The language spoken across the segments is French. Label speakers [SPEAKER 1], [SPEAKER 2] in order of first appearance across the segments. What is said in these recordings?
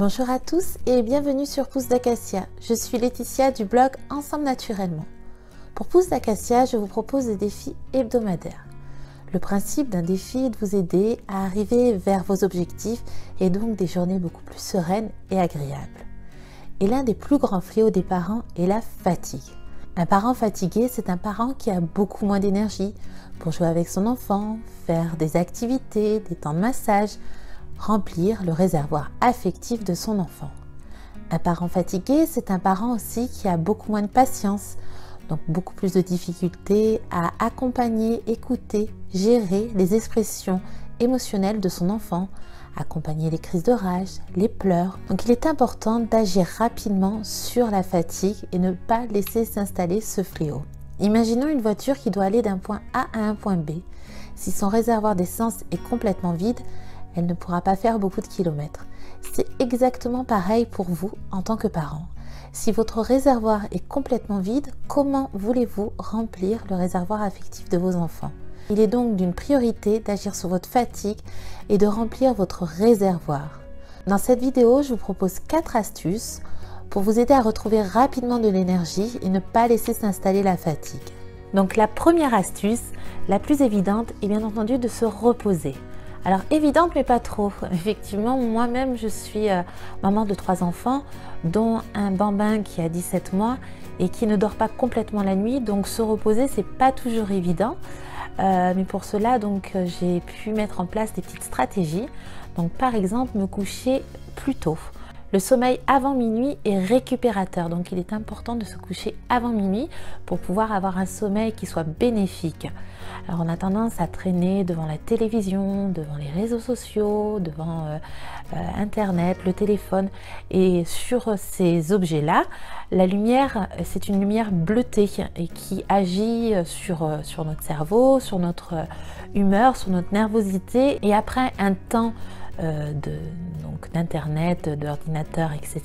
[SPEAKER 1] Bonjour à tous et bienvenue sur Pousse d'Acacia. Je suis Laetitia du blog Ensemble Naturellement. Pour Pousse d'Acacia, je vous propose des défis hebdomadaires. Le principe d'un défi est de vous aider à arriver vers vos objectifs et donc des journées beaucoup plus sereines et agréables. Et l'un des plus grands fléaux des parents est la fatigue. Un parent fatigué, c'est un parent qui a beaucoup moins d'énergie pour jouer avec son enfant, faire des activités, des temps de massage, remplir le réservoir affectif de son enfant. Un parent fatigué, c'est un parent aussi qui a beaucoup moins de patience, donc beaucoup plus de difficultés à accompagner, écouter, gérer les expressions émotionnelles de son enfant, accompagner les crises de rage, les pleurs. Donc il est important d'agir rapidement sur la fatigue et ne pas laisser s'installer ce fléau. Imaginons une voiture qui doit aller d'un point A à un point B. Si son réservoir d'essence est complètement vide, elle ne pourra pas faire beaucoup de kilomètres. C'est exactement pareil pour vous en tant que parent. Si votre réservoir est complètement vide, comment voulez-vous remplir le réservoir affectif de vos enfants? Il est donc d'une priorité d'agir sur votre fatigue et de remplir votre réservoir. Dans cette vidéo, je vous propose 4 astuces pour vous aider à retrouver rapidement de l'énergie et ne pas laisser s'installer la fatigue. Donc la première astuce, la plus évidente, est bien entendu de se reposer. Alors évidente mais pas trop. Effectivement, moi-même je suis maman de 3 enfants, dont un bambin qui a 17 mois et qui ne dort pas complètement la nuit, donc se reposer c'est pas toujours évident. Mais pour cela donc j'ai pu mettre en place des petites stratégies. Donc par exemple me coucher plus tôt. Le sommeil avant minuit est récupérateur, donc il est important de se coucher avant minuit pour pouvoir avoir un sommeil qui soit bénéfique. Alors on a tendance à traîner devant la télévision, devant les réseaux sociaux, devant Internet, le téléphone, et sur ces objets-là, la lumière, c'est une lumière bleutée et qui agit sur notre cerveau, sur notre humeur, sur notre nervosité, et après un temps d'internet, d'ordinateur, etc.,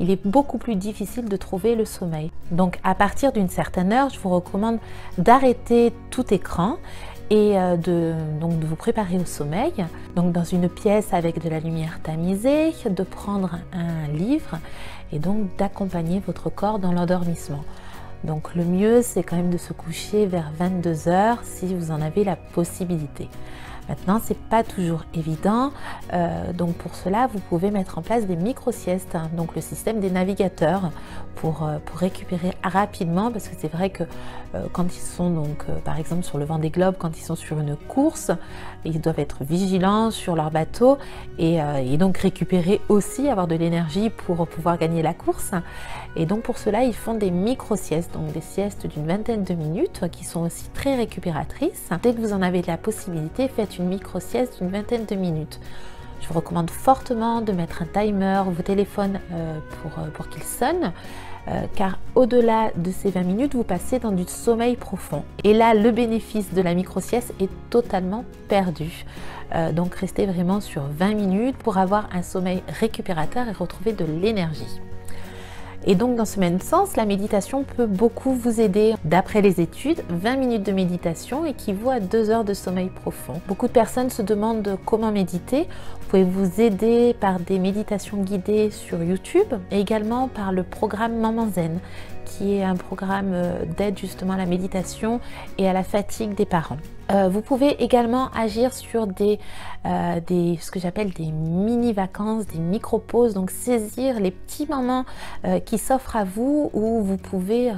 [SPEAKER 1] il est beaucoup plus difficile de trouver le sommeil. Donc à partir d'une certaine heure, je vous recommande d'arrêter tout écran et de vous préparer au sommeil. Donc dans une pièce avec de la lumière tamisée, de prendre un livre et donc d'accompagner votre corps dans l'endormissement. Donc le mieux, c'est quand même de se coucher vers 22 h si vous en avez la possibilité. Maintenant, c'est pas toujours évident, donc pour cela, vous pouvez mettre en place des micro-siestes, hein, donc le système des navigateurs pour récupérer rapidement, parce que c'est vrai que quand ils sont par exemple sur le Vendée Globe, quand ils sont sur une course, ils doivent être vigilants sur leur bateau et donc récupérer aussi, avoir de l'énergie pour pouvoir gagner la course. Et donc pour cela, ils font des micro-siestes, donc des siestes d'une vingtaine de minutes qui sont aussi très récupératrices. Dès que vous en avez la possibilité, faites une micro-sieste d'une vingtaine de minutes. Je vous recommande fortement de mettre un timer au téléphone pour qu'il sonne, car au-delà de ces 20 minutes, vous passez dans du sommeil profond. Et là, le bénéfice de la micro-sieste est totalement perdu. Donc restez vraiment sur 20 minutes pour avoir un sommeil récupérateur et retrouver de l'énergie. Et donc dans ce même sens, la méditation peut beaucoup vous aider. D'après les études, 20 minutes de méditation équivaut à 2 heures de sommeil profond. Beaucoup de personnes se demandent comment méditer. Vous pouvez vous aider par des méditations guidées sur YouTube et également par le programme Maman Zen, qui est un programme d'aide justement à la méditation et à la fatigue des parents. Vous pouvez également agir sur ce que j'appelle des mini-vacances, des micro-pauses, donc saisir les petits moments qui s'offrent à vous où vous pouvez,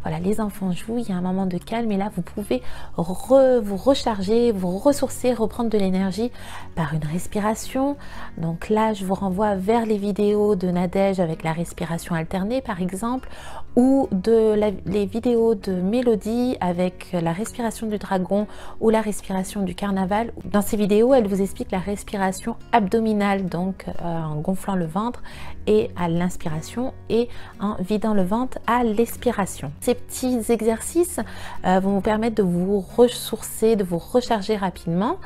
[SPEAKER 1] voilà, les enfants jouent, il y a un moment de calme et là vous pouvez vous recharger, vous ressourcer, reprendre de l'énergie par une respiration. Donc là je vous renvoie vers les vidéos de Nadège avec la respiration alternée par exemple, ou les vidéos de Mélodie avec la respiration du dragon ou la respiration du carnaval. Dans ces vidéos, elle vous explique la respiration abdominale, donc en gonflant le ventre et à l'inspiration et en vidant le ventre à l'expiration. Ces petits exercices vont vous permettre de vous ressourcer, de vous recharger rapidement.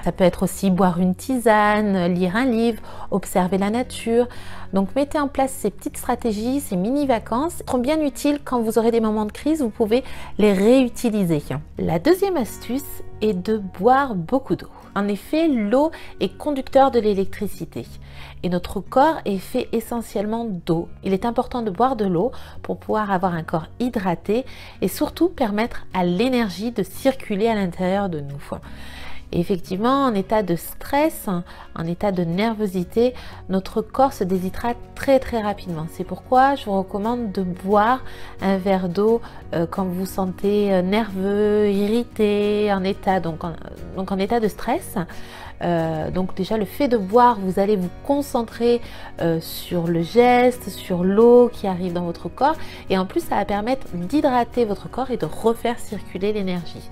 [SPEAKER 1] Ça peut être aussi boire une tisane, lire un livre, observer la nature. Donc mettez en place ces petites stratégies, ces mini-vacances, seront bien utiles quand vous aurez des moments de crise, vous pouvez les réutiliser. La deuxième astuce est de boire beaucoup d'eau. En effet, l'eau est conducteur de l'électricité et notre corps est fait essentiellement d'eau. Il est important de boire de l'eau pour pouvoir avoir un corps hydraté et surtout permettre à l'énergie de circuler à l'intérieur de nous. Et effectivement, en état de stress, en état de nervosité, notre corps se déshydrate très rapidement. C'est pourquoi je vous recommande de boire un verre d'eau quand vous vous sentez nerveux, irrité, en état de stress. Donc déjà le fait de boire, vous allez vous concentrer sur le geste, sur l'eau qui arrive dans votre corps, et en plus ça va permettre d'hydrater votre corps et de refaire circuler l'énergie.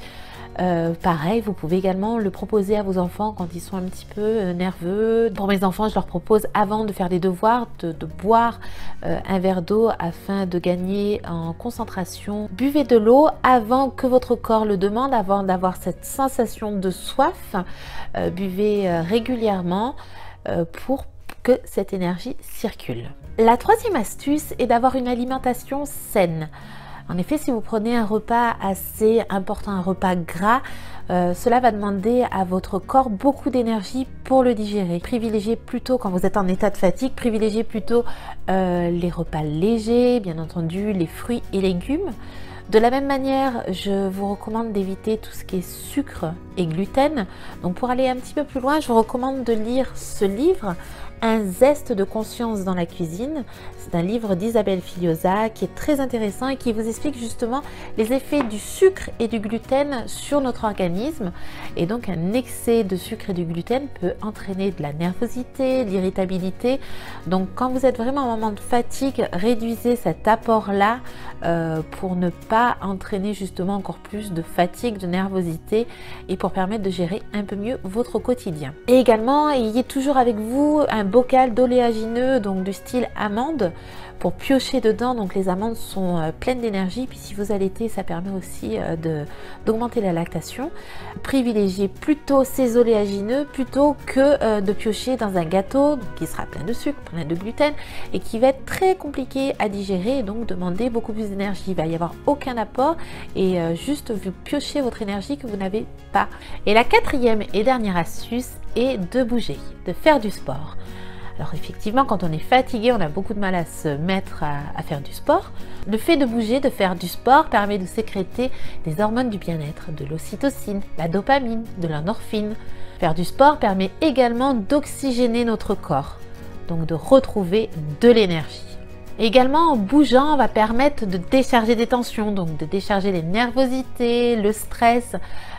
[SPEAKER 1] Pareil, vous pouvez également le proposer à vos enfants quand ils sont un petit peu nerveux. Pour mes enfants, je leur propose avant de faire des devoirs de boire un verre d'eau afin de gagner en concentration. Buvez de l'eau avant que votre corps le demande, avant d'avoir cette sensation de soif. Buvez régulièrement pour que cette énergie circule. La troisième astuce est d'avoir une alimentation saine. En effet, si vous prenez un repas assez important, un repas gras, cela va demander à votre corps beaucoup d'énergie pour le digérer. Privilégiez plutôt, quand vous êtes en état de fatigue, privilégiez plutôt les repas légers, bien entendu, les fruits et légumes. De la même manière, je vous recommande d'éviter tout ce qui est sucre et gluten. Donc pour aller un petit peu plus loin, je vous recommande de lire ce livre, Un zeste de conscience dans la cuisine. C'est un livre d'Isabelle Filiosa qui est très intéressant et qui vous explique justement les effets du sucre et du gluten sur notre organisme. Et donc un excès de sucre et du gluten peut entraîner de la nervosité, de l'irritabilité. Donc quand vous êtes vraiment en moment de fatigue, réduisez cet apport-là pour ne pas entraîner justement encore plus de fatigue, de nervosité et pour permettre de gérer un peu mieux votre quotidien. Et également, ayez toujours avec vous un bocal d'oléagineux, donc du style amande, pour piocher dedans. Donc les amandes sont pleines d'énergie, puis si vous allaitez, ça permet aussi d'augmenter la lactation. Privilégiez plutôt ces oléagineux plutôt que de piocher dans un gâteau qui sera plein de sucre, plein de gluten et qui va être très compliqué à digérer et donc demander beaucoup plus d'énergie. Il va y avoir aucun apport et juste vous piochez votre énergie que vous n'avez pas. Et la quatrième et dernière astuce est de bouger, de faire du sport. Alors effectivement, quand on est fatigué, on a beaucoup de mal à se mettre à faire du sport. Le fait de bouger, de faire du sport permet de sécréter des hormones du bien-être, de l'ocytocine, la dopamine, de l'endorphine. Faire du sport permet également d'oxygéner notre corps, donc de retrouver de l'énergie. Également, en bougeant, on va permettre de décharger des tensions, donc de décharger les nervosités, le stress.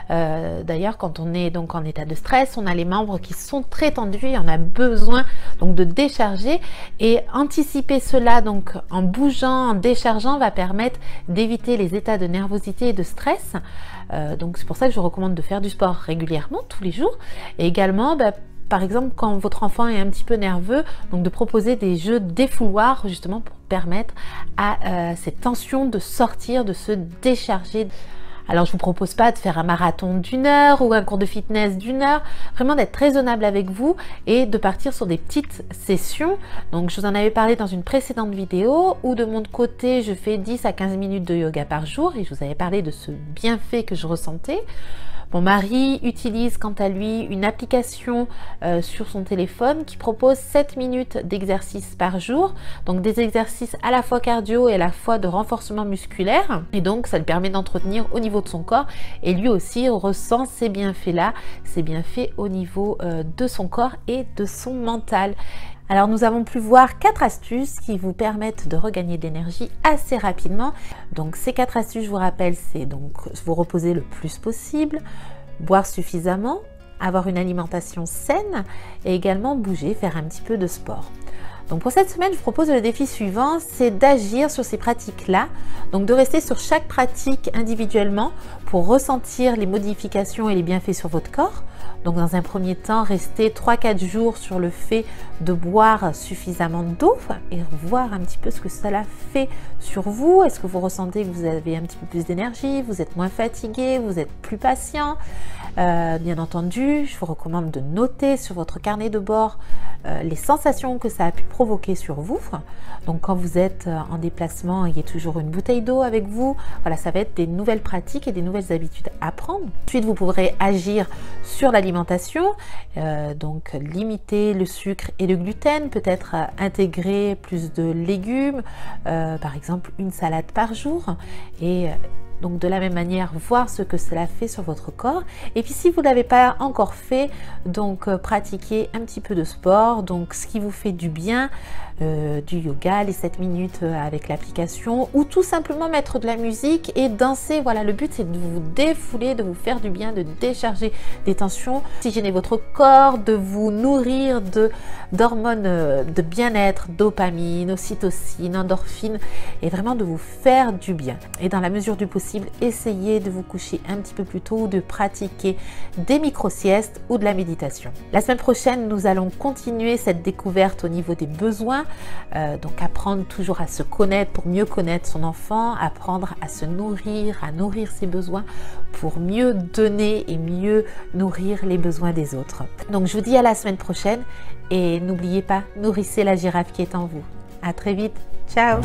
[SPEAKER 1] D'ailleurs, quand on est donc en état de stress, on a les membres qui sont très tendus et on a besoin donc de décharger. Et anticiper cela donc en bougeant, en déchargeant, va permettre d'éviter les états de nervosité et de stress. Donc c'est pour ça que je recommande de faire du sport régulièrement, tous les jours. Et également, par exemple, quand votre enfant est un petit peu nerveux, donc de proposer des jeux défouloirs justement pour permettre à cette tension de sortir, de se décharger. Alors je ne vous propose pas de faire un marathon d'1 heure ou un cours de fitness d'1 heure, vraiment d'être raisonnable avec vous et de partir sur des petites sessions. Donc je vous en avais parlé dans une précédente vidéo où de mon côté je fais 10 à 15 minutes de yoga par jour et je vous avais parlé de ce bienfait que je ressentais. Mon mari utilise quant à lui une application sur son téléphone qui propose 7 minutes d'exercice par jour, donc des exercices à la fois cardio et à la fois de renforcement musculaire, et donc ça lui permet d'entretenir au niveau de son corps et lui aussi ressent ces bienfaits-là, ces bienfaits au niveau de son corps et de son mental. Alors nous avons pu voir 4 astuces qui vous permettent de regagner de l'énergie assez rapidement. Donc ces 4 astuces, je vous rappelle, c'est donc vous reposer le plus possible, boire suffisamment, avoir une alimentation saine et également bouger, faire un petit peu de sport. Donc pour cette semaine, je vous propose le défi suivant, c'est d'agir sur ces pratiques-là, donc de rester sur chaque pratique individuellement pour ressentir les modifications et les bienfaits sur votre corps. Donc dans un premier temps, restez 3-4 jours sur le fait de boire suffisamment d'eau et voir un petit peu ce que cela fait sur vous. Est-ce que vous ressentez que vous avez un petit peu plus d'énergie, vous êtes moins fatigué, vous êtes plus patient? Bien entendu, je vous recommande de noter sur votre carnet de bord les sensations que ça a pu provoquer sur vous. Donc quand vous êtes en déplacement, il y a toujours une bouteille d'eau avec vous. Voilà, ça va être des nouvelles pratiques et des nouvelles habitudes à prendre. Ensuite, vous pourrez agir sur l'alimentation, donc limiter le sucre et le gluten, peut-être intégrer plus de légumes, par exemple une salade par jour, et donc de la même manière voir ce que cela fait sur votre corps. Et puis si vous ne l'avez pas encore fait, donc pratiquez un petit peu de sport, donc ce qui vous fait du bien, du yoga, les 7 minutes avec l'application, ou tout simplement mettre de la musique et danser. Voilà, le but c'est de vous défouler, de vous faire du bien, de décharger des tensions, oxygéner votre corps, de vous nourrir d'hormones de bien-être, dopamine, ocytocine, endorphine, et vraiment de vous faire du bien. Et dans la mesure du possible, essayez de vous coucher un petit peu plus tôt, de pratiquer des micro-siestes ou de la méditation. La semaine prochaine, nous allons continuer cette découverte au niveau des besoins. Donc apprendre toujours à se connaître pour mieux connaître son enfant, apprendre à se nourrir, à nourrir ses besoins pour mieux donner et mieux nourrir les besoins des autres. Donc je vous dis à la semaine prochaine et n'oubliez pas, nourrissez la girafe qui est en vous. À très vite, ciao!